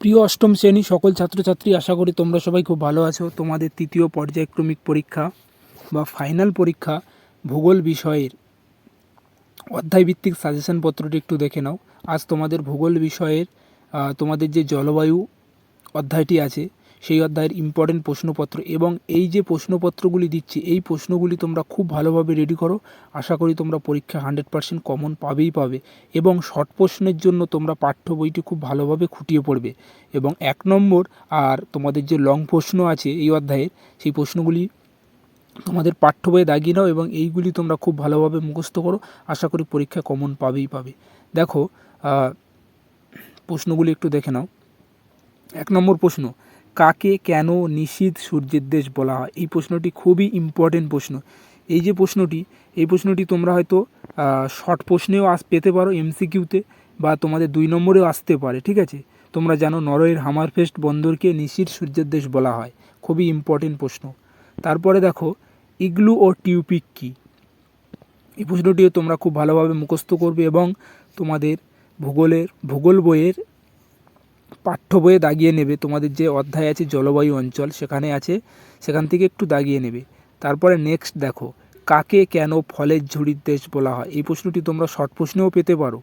প্রিয় অষ্টম শ্রেণী সকল ছাত্রছাত্রী, আশা করি তোমরা সবাই খুব ভালো আছো। তোমাদের তৃতীয় পর্যায়ক্রমিক পরীক্ষা বা ফাইনাল পরীক্ষা ভূগোল বিষয়ের অধ্যায়ভিত্তিক সাজেশন পত্রটি একটু দেখে নাও। আজ তোমাদের ভূগোল বিষয়ের তোমাদের যে জলবায়ু অধ্যায়টি আছে সেই অধ্যায়ের ইম্পর্টেন্ট প্রশ্নপত্র এবং এই যে প্রশ্নপত্রগুলি দিচ্ছি এই প্রশ্নগুলি তোমরা খুব ভালোভাবে রেডি করো। আশা করি তোমরা পরীক্ষা 100% কমন পাবে এবং শর্ট প্রশ্নের জন্য তোমরা পাঠ্য বইটি খুব ভালোভাবে খুঁটিয়ে পড়বে এবং 1 নম্বর আর তোমাদের যে লং প্রশ্ন আছে এই অধ্যায়ের সেই প্রশ্নগুলি তোমাদের পাঠ্য বইয়ে দাগিয়ে নাও এবং এইগুলি তোমরা খুব ভালোভাবে মুখস্থ করো। আশা করি পরীক্ষা কমন পাবে। দেখো প্রশ্নগুলি একটু দেখে নাও। 1 নম্বর প্রশ্ন, কাকে কেন নিশীথ সূর্যের দেশ বলা হয়? এই প্রশ্নটি খুবই ইম্পর্টেন্ট প্রশ্ন। এই প্রশ্নটি তোমরা হয়তো শর্ট প্রশ্নেও পেতে পারো, এমসিকিউতে, বা তোমাদের 2 নম্বরেও আসতে পারে। ঠিক আছে, তোমরা জানো নরওয়ের হামারফেস্ট বন্দরকে নিশীথ সূর্যের দেশ বলা হয়, খুবই ইম্পর্টেন্ট প্রশ্ন। তারপরে দেখো ইগলু ও টিউপিক কী? এই প্রশ্নটিও তোমরা খুব ভালোভাবে মুখস্থ করবে এবং তোমাদের ভূগোল বইয়ের পাঠ্য বইয়ে দাগিয়ে নেবে। তোমাদের যে অধ্যায় আছে জলবায়ু অঞ্চল সেখান থেকে একটু দাগিয়ে নেবে। তারপরে নেক্সট দেখো, কাকে কেন ফলের ঝুড়ির দেশ বলা হয়? এই প্রশ্নটি তোমরা শর্ট প্রশ্নেও পেতে পারো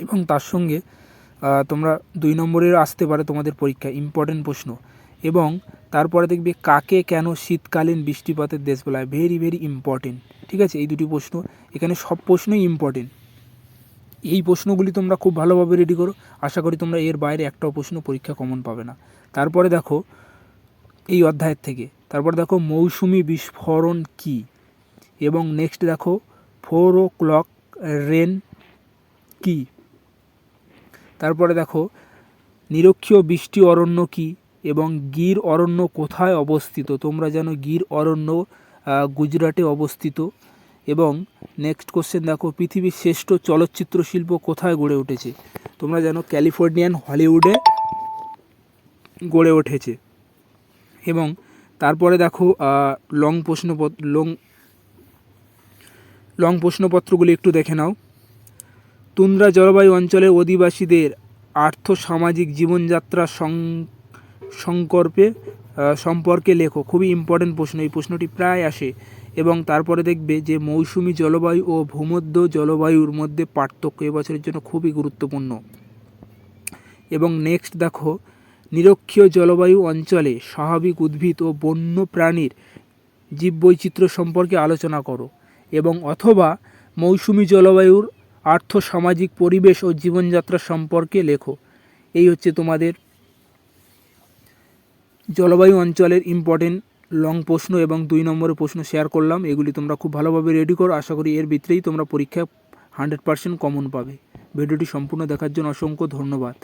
এবং তার সঙ্গে তোমরা 2 নম্বরেরও আসতে পারে তোমাদের পরীক্ষায়, ইম্পর্টেন্ট প্রশ্ন। এবং তারপরে দেখবে কাকে কেন শীতকালীন বৃষ্টিপাতের দেশ বলা হয়? Very important. ঠিক আছে, এই দুটি প্রশ্ন, এখানে সব প্রশ্নই ইম্পর্টেন্ট। এই প্রশ্নগুলি তোমরা খুব ভালোভাবে রেডি করো। আশা করি তোমরা এর বাইরে একটাও প্রশ্ন পরীক্ষা কমন পাবে না। তারপরে দেখো এই অধ্যায়ের থেকে মৌসুমি বিস্ফোরণ কী? এবং নেক্সট দেখো 4 o'clock রেন কী? তারপরে দেখো নিরক্ষীয় বৃষ্টি অরণ্য কী? এবং গির অরণ্য কোথায় অবস্থিত? তোমরা জানো গির অরণ্য গুজরাটে অবস্থিত। এবং নেক্সট কোশ্চেন দেখো, পৃথিবীর শ্রেষ্ঠ চলচ্চিত্র শিল্প কোথায় গড়ে উঠেছে? তোমরা জানো ক্যালিফোর্নিয়ান হলিউডে গড়ে উঠেছে। এবং তারপরে দেখো লং প্রশ্নপত্রগুলি একটু দেখে নাও। তুন্দ্রা জলবায়ু অঞ্চলের অধিবাসীদের আর্থসামাজিক জীবনযাত্রা সম্পর্কে লেখো। খুবই ইম্পর্টেন্ট প্রশ্ন, এই প্রশ্নটি প্রায় আসে। এবং তারপরে দেখবে যে মৌসুমি জলবায়ু ও ভূমধ্য জলবায়ুর মধ্যে পার্থক্য এবছরের জন্য খুবই গুরুত্বপূর্ণ। এবং নেক্সট দেখো, নিরক্ষীয় জলবায়ু অঞ্চলে স্বাভাবিক উদ্ভিদ ও বন্য প্রাণীর জীববৈচিত্র্য সম্পর্কে আলোচনা করো। এবং অথবা মৌসুমি জলবায়ুর আর্থসামাজিক পরিবেশ ও জীবনযাত্রা সম্পর্কে লেখো। এই হচ্ছে তোমাদের জলবায়ু অঞ্চলের ইম্পর্টেন্ট লং প্রশ্ন এবং 2 নম্বরের প্রশ্ন শেয়ার করলাম। এগুলি তোমরা খুব ভালোভাবে রেডি করো। আশা করি এর ভিতরেই তোমরা পরীক্ষায় 100% কমন পাবে। ভিডিওটি সম্পূর্ণ দেখার জন্য অসংখ্য ধন্যবাদ।